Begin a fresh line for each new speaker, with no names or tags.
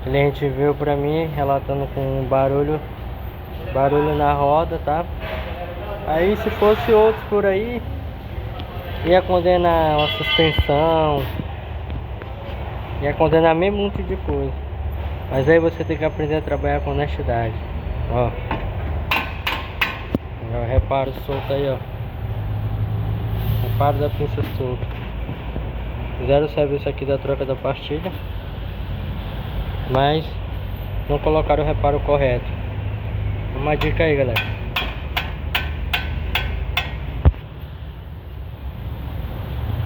O cliente veio pra mim relatando com barulho na roda, tá? Aí se fosse outros por aí, ia condenar uma suspensão, ia condenar meio monte de coisa. Mas aí você tem que aprender a trabalhar com honestidade. Ó, reparo solto aí, ó. Reparo da pinça solta. Fizeram o serviço aqui da troca da pastilha, mas não colocaram o reparo correto. Uma dica aí, galera.